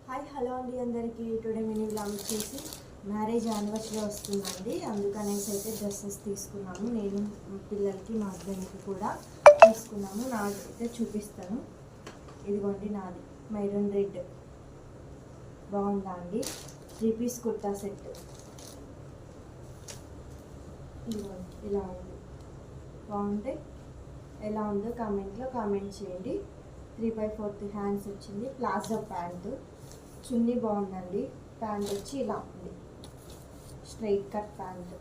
Hi hello అండి అందరికీ. Today mini vlog వచ్చేసి మ్యారేజ్ యానివర్సరీ వస్తుందండి, అందుకనేసి అయితే డ్రెస్సెస్ తీసుకున్నాము. నేను పిల్లలకి మా హస్బెండ్కి కూడా తీసుకున్నాము. నాది అయితే చూపిస్తాను. ఇదిగోండి నాది మెరూన్ రెడ్, బాగుందా అండి? 3 పీస్ కుర్తా సెట్. ఇదిగోండి ఇలా ఉంది, బాగుంటే ఎలా ఉందో కామెంట్లో కామెంట్ చేయండి. 3/4 హ్యాండ్స్ వచ్చింది, ప్లాజో ప్యాంటు. చున్నీ బాగుందండి. ప్యాంట్ వచ్చి ఇలా ఉంది, స్ట్రైట్ కట్ ప్యాంట్.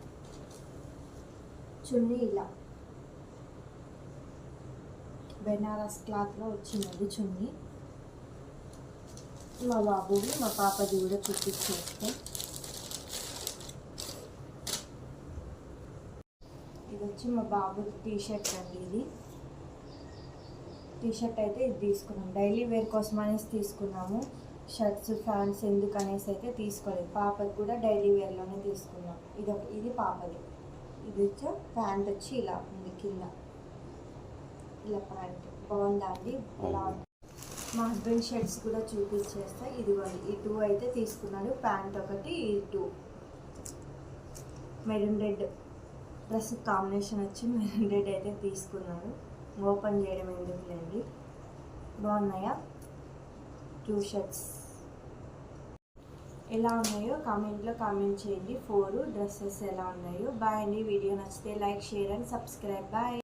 చున్నీ ఇలా బెనారస్ క్లాత్లో వచ్చిందండి చున్నీ. మా బాబుది మా పాపది కూడా చూపించేస్తే, ఇది వచ్చి మా బాబు టీషర్ట్ అండి. ఇది టీషర్ట్ అయితే ఇది తీసుకున్నాము, డైలీ వేర్ కోసం అనేసి తీసుకున్నాము. షర్ట్స్ ఫ్యాన్స్ ఎందుకు అనేసి అయితే తీసుకోలేదు. పాపకి కూడా డైలీ వేర్లోనే తీసుకున్నాం. ఇది పాపది. ఇది వచ్చి ప్యాంట్ వచ్చి ఇలా ఉంది, కింద ఇలా ప్యాంట్ బాగుందా అండి? ఇలా మా హస్బెండ్ షర్ట్స్ కూడా చూపించేస్తా. ఇదిగోండి ఈ 2 అయితే తీసుకున్నాడు, ప్యాంట్ ఒకటి, ఈ 2 మెరూన్ రెడ్ డ్రెస్ కాంబినేషన్ వచ్చి మెరూన్ రెడ్ అయితే తీసుకున్నాను. ఓపెన్ చేయడం ఎందుకులేండి. బాగున్నాయా 2 షర్ట్స్? ఎలా ఉన్నాయో కామెంట్లో కామెంట్ చేయండి. 4 డ్రెస్సెస్ ఎలా ఉన్నాయో. బాయ్ అండి. వీడియో నచ్చితే like, share and subscribe. Bye.